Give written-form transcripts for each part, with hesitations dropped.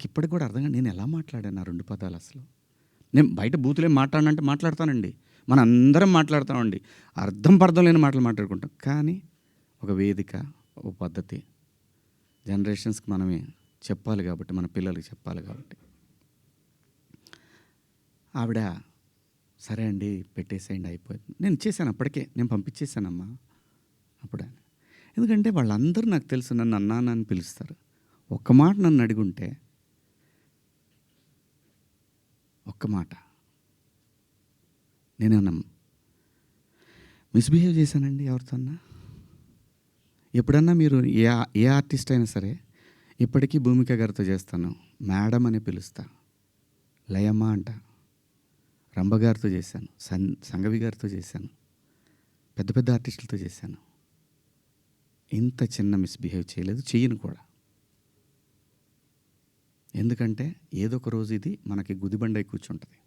ఇప్పటికి కూడా అర్థం కాదు నేను ఎలా మాట్లాడాను ఆ 2 పదాలు అసలు. నేను బయట బూతులేం మాట్లాడనంటే మాట్లాడతానండి. మనందరం మాట్లాడతామండి. అర్థం పర్థం లేని మాటలు మాట్లాడుకుంటాం. కానీ ఒక వేదిక, ఒక పద్ధతి జనరేషన్స్‌కి మనమే చెప్పాలి కాబట్టి, మన పిల్లలకి చెప్పాలి కాబట్టి. ఆవిడ సరే అండి పెట్టేసేయండి అయిపోయింది. నేను ఇచ్చేసాను అప్పటికే. నేను పంపించేసానమ్మా అప్పుడే. ఎందుకంటే వాళ్ళందరూ నాకు తెలుసు నన్ను అన్నాన అని పిలుస్తారు. ఒక్క మాట నన్ను అడిగుంటే ఒక్క మాట నేనేమన్నా మిస్‌బిహేవ్ చేశానండి ఎవరితోన్నా? ఎప్పుడన్నా మీరు ఏ ఆర్టిస్ట్ అయినా సరే ఇప్పటికీ భూమిక గారితో చేస్తాను. మేడం అని పిలుస్తా. లయమ్మ అంట. రంభ గారితో చేశాను. సంఘవి గారితో చేశాను. పెద్ద పెద్ద ఆర్టిస్టులతో చేశాను. ఇంత చిన్న మిస్‌బిహేవ్ చేయలేదు. చెయ్యను కూడా. ఎందుకంటే ఏదో ఒక రోజు ఇది మనకి గుదిబండై కూర్చుంటది.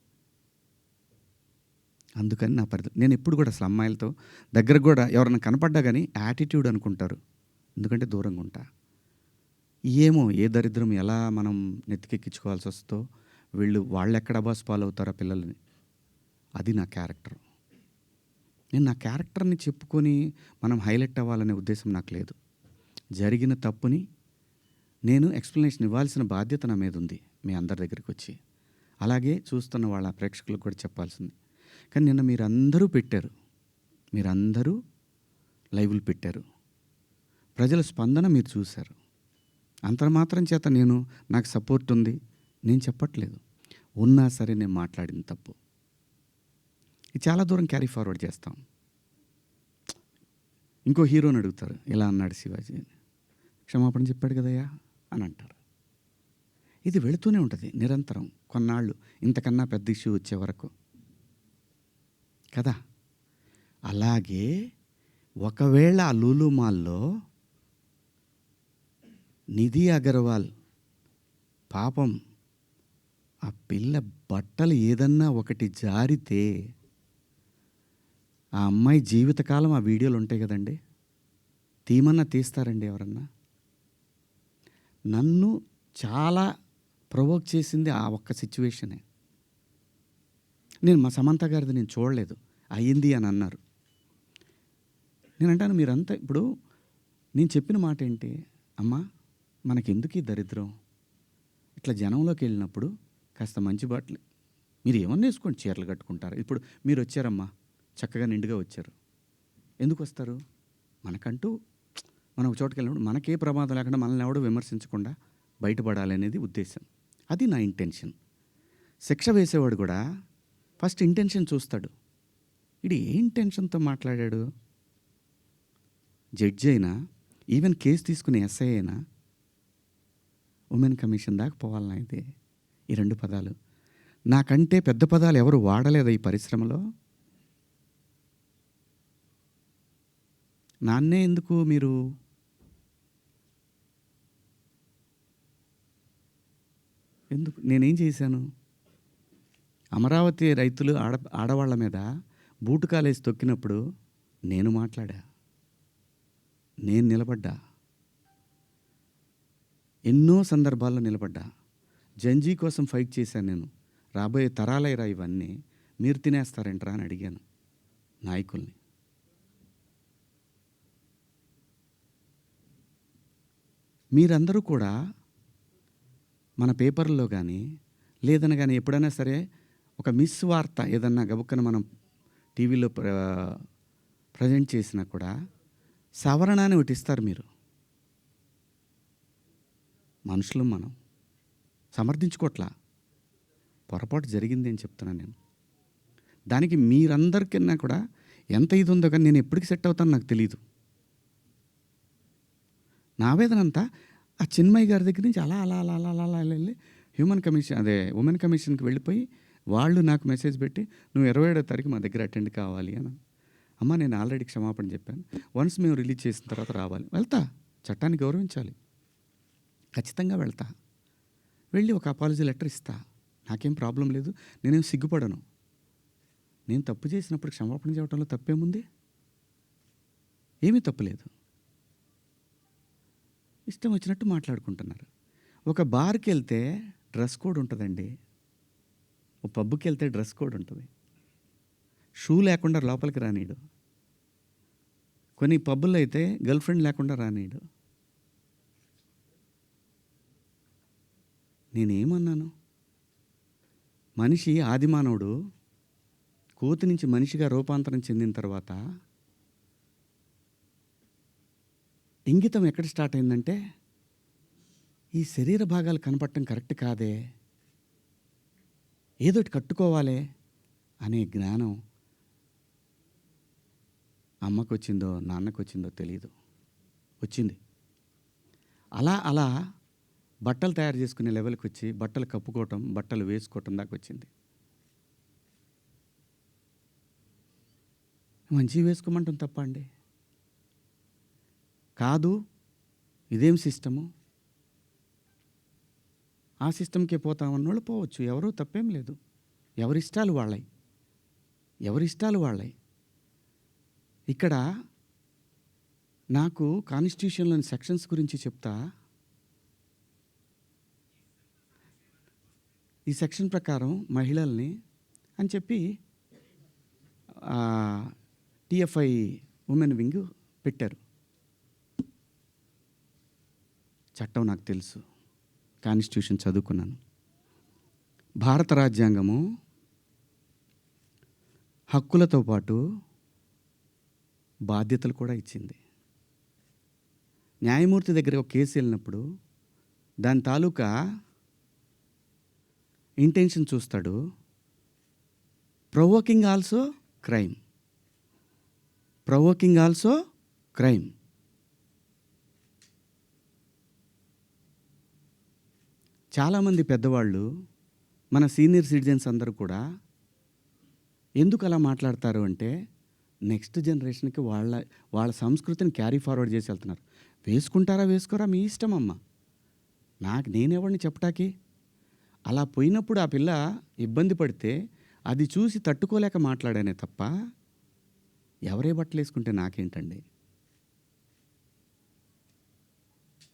అందుకని నా పరిధి నేను ఎప్పుడు కూడా అసలు అమ్మాయిలతో దగ్గరకు కూడా ఎవరైనా కనపడ్డా కానీ యాటిట్యూడ్ అనుకుంటారు. ఎందుకంటే దూరంగా ఉంటా. ఏమో ఏ దరిద్రం ఎలా మనం నెత్తికెక్కించుకోవాల్సి వస్తుందో వాళ్ళెక్కడ అబాస్ పాలవుతారో పిల్లల్ని. అది నా క్యారెక్టర్. నేను నా క్యారెక్టర్ని చెప్పుకొని మనం హైలైట్ అవ్వాలనే ఉద్దేశం నాకు లేదు. జరిగిన తప్పుని నేను ఎక్స్‌ప్లనేషన్ ఇవ్వాల్సిన బాధ్యత నా మీద ఉంది మీ అందరి దగ్గరికి వచ్చి. అలాగే చూస్తున్న వాళ్ళ ప్రేక్షకులకు కూడా చెప్పాల్సింది. కానీ నిన్న మీరందరూ పెట్టారు. మీరందరూ లైవ్‌లు పెట్టారు. ప్రజల స్పందన మీరు చూశారు. అంత మాత్రం చేత నాకు సపోర్ట్ ఉంది నేను చెప్పట్లేదు. ఉన్నా సరే నేను మాట్లాడింది తప్పు. ఇది చాలా దూరం క్యారీ ఫార్వర్డ్ చేస్తాం. ఇంకో హీరోని అడుగుతారు. ఇలా అన్నాడు శివాజీ. క్షమాపణ చెప్పాడు కదయ్యా అని అంటారు. ఇది వెళుతూనే ఉంటుంది నిరంతరం కొన్నాళ్ళు ఇంతకన్నా పెద్ద ఇష్యూ వచ్చే వరకు కదా. అలాగే ఒకవేళ ఆ లూలు మాల్లో నిధి అగర్వాల్ పాపం ఆ పిల్ల బట్టలు ఏదన్నా ఒకటి జారితే ఆ అమ్మాయి జీవితకాలం ఆ వీడియోలు ఉంటాయి కదండి. తీమన్నా తీస్తారండి ఎవరన్నా? నన్ను చాలా ప్రొవోక్ చేసింది ఆ ఒక్క సిచ్యువేషనే. నేను మా సమంత గారిది నేను చూడలేదు. అయ్యింది అని అన్నారు. నేను అంటాను మీరంతా ఇప్పుడు నేను చెప్పిన మాట ఏంటి? అమ్మా మనకెందుకు ఈ దరిద్రం? ఇట్లా జనంలోకి వెళ్ళినప్పుడు కాస్త మంచి బట్టలు మీరు ఏమన్నా వేసుకోండి, చీరలు కట్టుకుంటారు. ఇప్పుడు మీరు వచ్చారమ్మా, చక్కగా నిండుగా వచ్చారు. ఎందుకు వస్తారు? మనకంటూ మనం ఒక చోటుకి వెళ్ళినప్పుడు మనకే ప్రమాదం లేకుండా మనల్ని ఎవడో విమర్శించకుండా బయటపడాలి అనేది ఉద్దేశం. అది నా ఇంటెన్షన్. శిక్ష వేసేవాడు కూడా ఫస్ట్ ఇంటెన్షన్ చూస్తాడు. ఇది ఏ ఇంటెన్షన్తో మాట్లాడాడు? జడ్జి అయినా, ఈవెన్ కేసు తీసుకునే ఎస్ఐ అయినా ఉమెన్ కమిషన్ దాకా పోవాలన్నా ఇది ఈ 2 పదాలు. నాకంటే పెద్ద పదాలు ఎవరు వాడలేదా ఈ పరిశ్రమలో? నాన్నే ఎందుకు మీరు ఎందుకు నేనేం చేశాను? అమరావతి రైతులు ఆడవాళ్ళ మీద బూటు కాలేసి తొక్కినప్పుడు నేను మాట్లాడా. నేను నిలబడ్డా. ఎన్నో సందర్భాల్లో నిలబడ్డా. జంజీ కోసం ఫైట్ చేశాను నేను. రాబోయే తరాలైరా ఇవన్నీ, మీరు తినేస్తారేంట్రా అని అడిగాను నాయకుల్ని. మీరందరూ కూడా మన పేపర్లో కానీ లేదని కానీ ఎప్పుడైనా సరే ఒక మిస్ వార్త ఏదన్నా గబుక్కన మనం టీవీలో ప్రజెంట్ చేసినా కూడా సవరణ అని ఒకటి ఇస్తారు మీరు. మనుషులు మనం సమర్థించుకోవట్లా. పొరపాటు జరిగింది అని చెప్తున్నాను నేను. దానికి మీరందరికన్నా కూడా ఎంత ఇది ఉందో కానీ నేను ఎప్పటికి సెట్ అవుతానో నాకు తెలీదు. నా ఆవేదన అంతా ఆ చిన్మయ్య గారి దగ్గర నుంచి అలా అలా అలా అలా అలా అలా వెళ్ళి ఉమెన్ కమిషన్కి వెళ్ళిపోయి వాళ్ళు నాకు మెసేజ్ పెట్టి నువ్వు 27వ తారీఖు మా దగ్గర అటెండ్ కావాలి అని. అమ్మ నేను ఆల్రెడీ క్షమాపణ చెప్పాను. వన్స్ మేము రిలీజ్ చేసిన తర్వాత రావాలి. వెళ్తా, చట్టాన్ని గౌరవించాలి, ఖచ్చితంగా వెళ్తా. వెళ్ళి ఒక అపాలజీ లెటర్ ఇస్తా. నాకేం ప్రాబ్లం లేదు. నేనేం సిగ్గుపడను. నేను తప్పు చేసినప్పుడు క్షమాపణ చెప్పడంలో తప్పేముంది? ఏమీ తప్పులేదు. ఇష్టం వచ్చినట్టు మాట్లాడుకుంటున్నారు. ఒక బార్‌కెళ్తే డ్రెస్ కోడ్ ఉంటదండి. ఓ పబ్‌కెళ్తే డ్రెస్ కోడ్ ఉంటది. షూ లేకుండా లోపలికి రానీయడు. కొన్ని పబ్బుల్లో అయితే గర్ల్ ఫ్రెండ్ లేకుండా రానీయడు. నేనేమన్నాను? మనిషి ఆదిమానవుడు కోతి నుంచి మనిషిగా రూపాంతరం చెందిన తర్వాత ఇంగితం ఎక్కడ స్టార్ట్ అయిందంటే, ఈ శరీర భాగాలు కనపడటం కరెక్ట్ కాదే, ఏదోటి కట్టుకోవాలే అనే జ్ఞానం అమ్మకొచ్చిందో, నాన్నకొచ్చిందో తెలీదు. వచ్చింది. అలా అలా బట్టలు తయారు చేసుకునే లెవెల్‌కొచ్చి బట్టలు కప్పుకోవటం, బట్టలు వేసుకోవటం దాకొచ్చింది. మంచివి వేసుకోమంటం తప్పా అండి? కాదు. ఇదేం సిస్టము? ఆ సిస్టమ్‌కే పోతామన్నోళ్ళు పోవచ్చు. ఎవరు తప్పేం లేదు. ఎవరిష్టాలు వాళ్ళయి. ఎవరిష్టాలు వాళ్ళయి. ఇక్కడ నాకు కాన్స్టిట్యూషన్‌లోని సెక్షన్స్ గురించి చెప్తా. ఈ సెక్షన్ ప్రకారం మహిళల్ని అని చెప్పి టీఎఫ్ఐ ఉమెన్ వింగ్ పెట్టారు. చట్టం నాకు తెలుసు. కాన్స్టిట్యూషన్ చదువుకున్నాను. భారత రాజ్యాంగము హక్కులతో పాటు బాధ్యతలు కూడా ఇచ్చింది. న్యాయమూర్తి దగ్గర ఒక కేసు వెళ్ళినప్పుడు దాని తాలూకా ఇంటెన్షన్ చూస్తాడు. Provoking also crime. Provoking also crime. చాలామంది పెద్దవాళ్ళు, మన సీనియర్ సిటిజన్స్ అందరూ కూడా ఎందుకు అలా మాట్లాడతారు అంటే, నెక్స్ట్ జనరేషన్కి వాళ్ళ సంస్కృతిని క్యారీ ఫార్వర్డ్ చేసి వెళ్తున్నారు. వేసుకుంటారా వేసుకోరా మీ ఇష్టం అమ్మ. నేనెవరిని చెప్పటానికి? అలా పోయినప్పుడు ఆ పిల్ల ఇబ్బంది పడితే అది చూసి తట్టుకోలేక మాట్లాడానే తప్ప, ఎవరే బట్టలు వేసుకుంటే నాకేంటండి?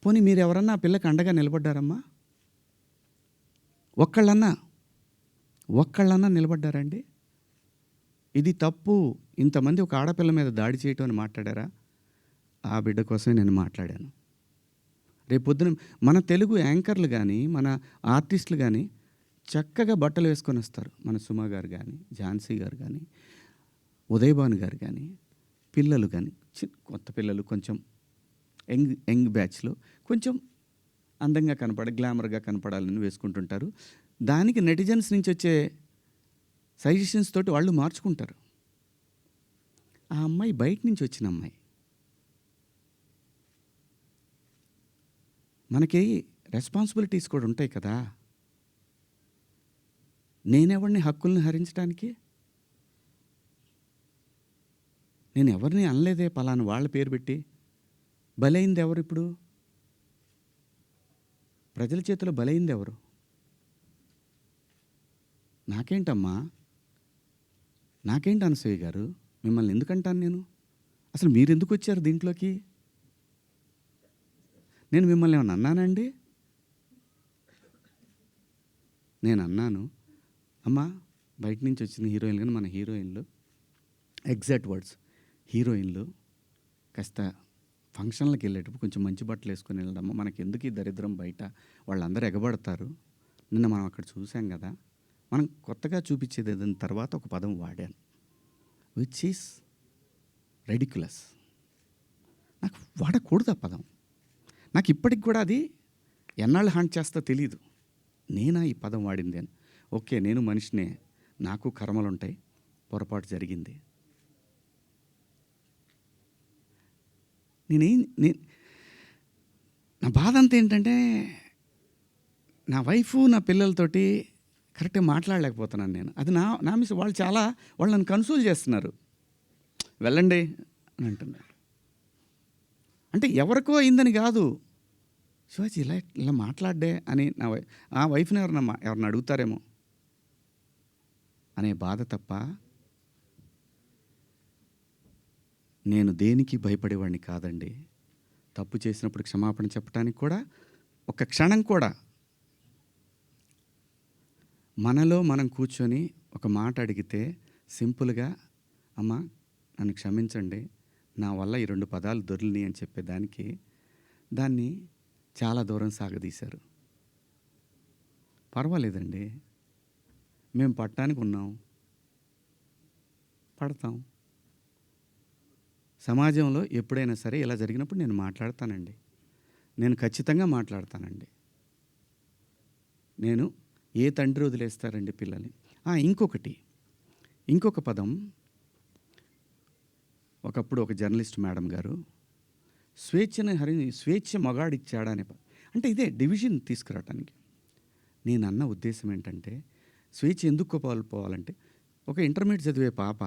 పోనీ మీరు ఎవరన్నా ఆ పిల్లకి అండగా నిలబడ్డారమ్మా? ఒక్కళ్ళన్నా నిలబడ్డారండి? ఇది తప్పు, ఇంతమంది ఒక ఆడపిల్ల మీద దాడి చేయటం అని మాట్లాడారా? ఆ బిడ్డ కోసమే నేను మాట్లాడాను. రేపొద్దున మన తెలుగు యాంకర్లు కానీ, మన ఆర్టిస్టులు కానీ చక్కగా బట్టలు వేసుకొని వస్తారు. మన సుమ గారు కానీ, ఝాన్సీ గారు కానీ, ఉదయభాను గారు కానీ, పిల్లలు కానీ, కొత్త పిల్లలు కొంచెం యంగ్ బ్యాచ్లో కొంచెం అందంగా గ్లామర్గా కనపడాలని వేసుకుంటుంటారు. దానికి నెటిజన్స్ నుంచి వచ్చే సజెషన్స్ తోటి వాళ్ళు మార్చుకుంటారు. ఆ అమ్మాయి బయట నుంచి వచ్చిన అమ్మాయి. మనకి రెస్పాన్సిబిలిటీస్ కూడా ఉంటాయి కదా. నేనెవరిని హక్కుల్ని హరించడానికి? నేను ఎవరిని అనలేదే పలానా వాళ్ళ పేరు పెట్టి. బలైంది ఎవరు? ఇప్పుడు ప్రజల చేతిలో బలైంది ఎవరు? నాకేంటమ్మా? నాకేంటి అనసూయ గారు? మిమ్మల్ని ఎందుకంటాను నేను? అసలు మీరెందుకు వచ్చారు దీంట్లోకి? నేను మిమ్మల్ని ఏమన్నా అన్నానండి? నేను అన్నాను, అమ్మా బయట నుంచి వచ్చిన హీరోయిన్లు కానీ, మన హీరోయిన్లు ఎగ్జాక్ట్ వర్డ్స్, హీరోయిన్లు కాస్త ఫంక్షన్లకు వెళ్ళేటప్పుడు కొంచెం మంచి బట్టలు వేసుకొని వెళ్ళడమ్మా, మనకి ఎందుకు ఈ దరిద్రం బయట, వాళ్ళందరూ ఎగబడతారు. నిన్న మనం అక్కడ చూసాం కదా. మనం కొత్తగా చూపించేది ఏదైనా తర్వాత ఒక పదం వాడాను, విచ్ ఈస్ రెడిక్యులస్. నాకు వాడకూడదు ఆ పదం. నాకు ఇప్పటికి కూడా అది ఎన్నాళ్ళు హాంట్ చేస్తా తెలీదు. నేనా ఈ పదం వాడింది అని. ఓకే, నేను మనిషినే, నాకు కర్మలు ఉంటాయి, పొరపాటు జరిగింది. నా బాధ అంతా ఏంటంటే, నా వైఫు నా పిల్లలతోటి కరెక్ట్గా మాట్లాడలేకపోతున్నాను నేను. అది నా మిస్. వాళ్ళు నన్ను కన్సోల్ చేస్తున్నారు. వెళ్ళండి అని అంటున్నారు. అంటే ఎవరికో అయిందని కాదు, శివాజీ ఇలా మాట్లాడ్డే అని ఆ వైఫ్ని ఎవరిని అడుగుతారేమో అనే బాధ తప్ప నేను దేనికి భయపడేవాడిని కాదండి. తప్పు చేసినప్పుడు క్షమాపణ చెప్పడానికి కూడా ఒక క్షణం కూడా మనలో మనం కూర్చొని ఒక మాట అడిగితే సింపుల్గా, అమ్మ నన్ను క్షమించండి, నా వల్ల ఈ 2 పదాలు దొరికినాయి అని చెప్పేదానికి దాన్ని చాలా దూరం సాగదీశారు. పర్వాలేదండి, మేము పట్టడానికి ఉన్నాం, పడతాం. సమాజంలో ఎప్పుడైనా సరే ఇలా జరిగినప్పుడు నేను మాట్లాడతానండి. నేను ఖచ్చితంగా మాట్లాడతానండి. నేను ఏ తండ్రి వదిలేస్తారండి పిల్లల్ని? ఇంకొక పదం, ఒకప్పుడు ఒక జర్నలిస్ట్ మేడం గారు స్వేచ్ఛ మగాడిచ్చాడా అనే అంటే ఇదే డివిజన్ తీసుకురావటానికి. నేను అన్న ఉద్దేశం ఏంటంటే, స్వేచ్ఛ ఎందుకు కోల్పోవాలంటే, ఒక ఇంటర్మీడియట్ చదివే పాప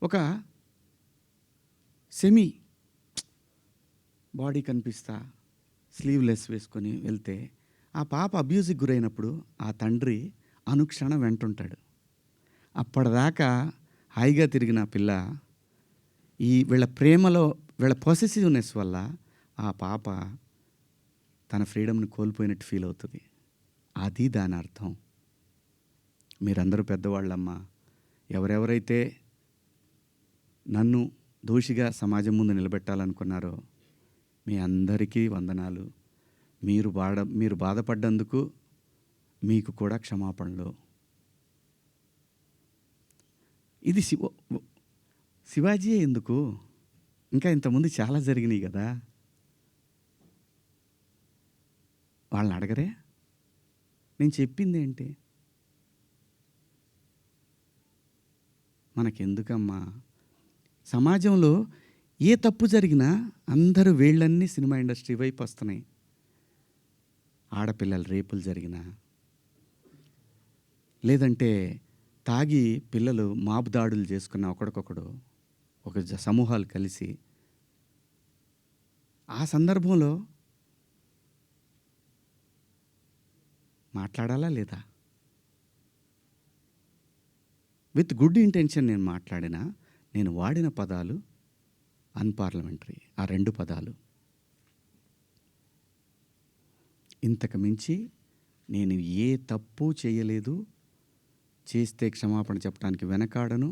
ఒక సెమీ బాడీ కనిపిస్తా స్లీవ్లెస్ వేసుకొని వెళ్తే ఆ పాప అబ్యూజ్కి గురైనప్పుడు ఆ తండ్రి అనుక్షణం వెంటుంటాడు. అప్పటిదాకా హాయిగా తిరిగిన పిల్ల వీళ్ళ ప్రేమలో, వీళ్ళ పొసెసివ్నెస్ వల్ల ఆ పాప తన ఫ్రీడమ్ని కోల్పోయినట్టు ఫీల్ అవుతుంది. అది దాని అర్థం. మీరందరూ పెద్దవాళ్ళమ్మా, ఎవరెవరైతే నన్ను దోషిగా సమాజం ముందు నిలబెట్టాలనుకున్నారో మీ అందరికీ వందనాలు. మీరు బాధపడ్డందుకు మీకు కూడా క్షమాపణలు. ఇది శివాజీయే ఎందుకు, ఇంకా ఇంతకుముందు చాలా జరిగినాయి కదా. వాళ్ళని అడగరే? నేను చెప్పింది ఏంటి? మనకెందుకమ్మా? సమాజంలో ఏ తప్పు జరిగినా అందరూ వేళ్ళన్నీ సినిమా ఇండస్ట్రీ వైపు వస్తున్నాయి. ఆడపిల్లల రేపులు జరిగినా, లేదంటే తాగి పిల్లలు మాబు దాడులు చేసుకున్న ఒకడికొకడు ఒక సమూహాలు కలిసి, ఆ సందర్భంలో మాట్లాడాలా లేదా? విత్ గుడ్ ఇంటెన్షన్ నేను మాట్లాడినా, నేను వాడిన పదాలు అన్పార్లమెంటరీ. ఆ 2 పదాలు. ఇంతకు మించి నేను ఏ తప్పు చేయలేదు. చేస్తే క్షమాపణ చెప్పడానికి వెనకాడను.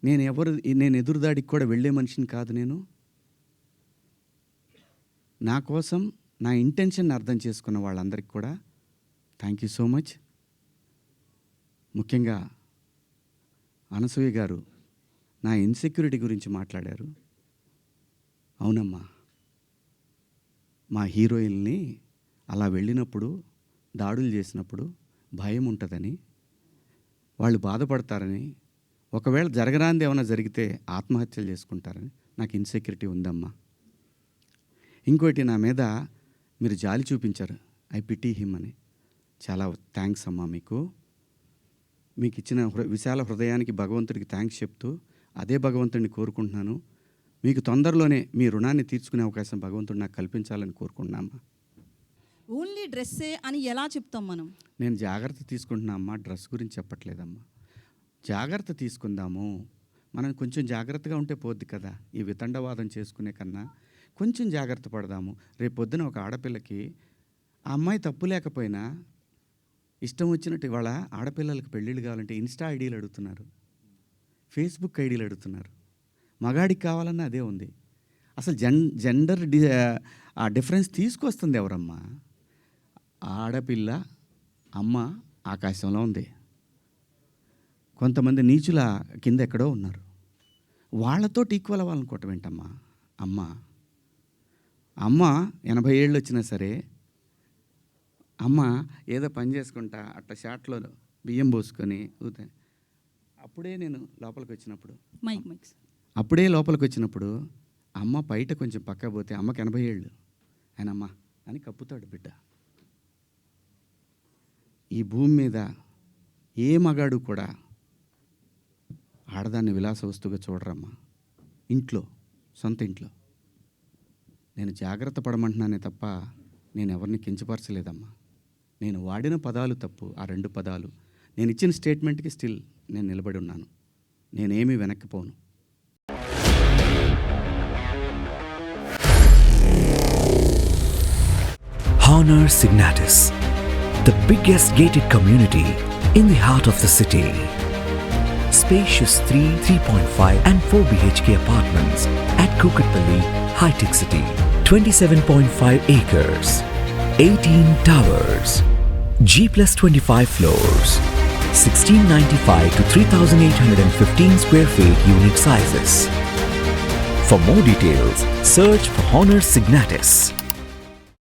నేను ఎదురుదాడికి కూడా వెళ్ళే మనిషిని కాదు. నా కోసం నా ఇంటెన్షన్ అర్థం చేసుకున్న వాళ్ళందరికీ కూడా థ్యాంక్ యూ సో మచ్. ముఖ్యంగా అనసూయ గారు నా ఇన్సెక్యూరిటీ గురించి మాట్లాడారు. అవునమ్మా, మా హీరోయిన్ని అలా వెళ్ళినప్పుడు, దాడులు చేసినప్పుడు భయం ఉంటుందని, వాళ్ళు బాధపడతారని, ఒకవేళ జరగరాంది ఏమైనా జరిగితే ఆత్మహత్యలు చేసుకుంటారని నాకు ఇన్సెక్యూరిటీ ఉందమ్మా. ఇంకోటి, నా మీద మీరు జాలి చూపించారు, ఐ పిటీ హిమ్ అని. చాలా థ్యాంక్స్ అమ్మా. మీకు ఇచ్చిన విశాల హృదయానికి భగవంతుడికి థ్యాంక్స్ చెప్తూ, అదే భగవంతుడిని కోరుకుంటున్నాను. మీకు తొందరలోనే మీ రుణాన్ని తీర్చుకునే అవకాశం భగవంతుడు నాకు కల్పించాలని కోరుకుంటున్నామ్మా. ఓన్లీ డ్రెస్సే అని ఎలా చెప్తాం మనం? నేను జాగ్రత్త తీసుకుంటున్నా అమ్మా, డ్రెస్ గురించి చెప్పట్లేదమ్మా. జాగ్రత్త తీసుకుందాము, మనం కొంచెం జాగ్రత్తగా ఉంటే పోద్ది కదా. ఈ వితండవాదం చేసుకునే కన్నా కొంచెం జాగ్రత్త పడదాము. రేపు పొద్దున ఒక ఆడపిల్లకి ఆ అమ్మాయి తప్పు లేకపోయినా ఇష్టం వచ్చినట్టు, ఇవాళ ఆడపిల్లలకు పెళ్ళిళ్ళు కావాలంటే ఇన్స్టా ఐడీలు అడుగుతున్నారు, ఫేస్బుక్ ఐడీలు అడుగుతున్నారు. మగాడికి కావాలన్నా అదే ఉంది. అసలు జెండర్ ఆ డిఫరెన్స్ తీసుకొస్తుంది ఎవరమ్మా? ఆడపిల్ల అమ్మ ఆకాశంలో ఉంది, కొంతమంది నీచుల కింద ఎక్కడో ఉన్నారు. వాళ్ళతో ఈక్వల్ అవ్వాలనుకోవటం ఏంటమ్మా? అమ్మ 80 ఏళ్ళు వచ్చినా సరే, అమ్మ ఏదో పని చేసుకుంటా అట్లా షాట్లో బియ్యం పోసుకొని అప్పుడే నేను లోపలికి వచ్చినప్పుడు అమ్మ బయట కొంచెం పక్క పోతే, అమ్మకి 80 ఏళ్ళు, ఆయన అమ్మ అని కప్పుతాడు బిడ్డ. ఈ భూమి మీద ఏ మగాడు కూడా ఆడదాన్ని విలాస వస్తువుగా చూడరమ్మా. సొంత ఇంట్లో నేను జాగ్రత్త పడమంటున్నానే తప్ప నేను ఎవరిని కించపరచలేదమ్మా. నేను వాడిన పదాలు తప్పు, ఆ 2 పదాలు. నేను ఇచ్చిన స్టేట్మెంట్కి స్టిల్ నేను నిలబడి ఉన్నాను. నేనేమీ వెనక్కిపోను. Honor Signatus, the biggest gated community in the heart of the city. Spacious 3, 3.5 and 4 BHK apartments at Kukatpalli, High-Tech City. 27.5 acres, 18 towers, G+25 floors, 1695 to 3815 square feet unit sizes. For more details, search for Honor Signatus.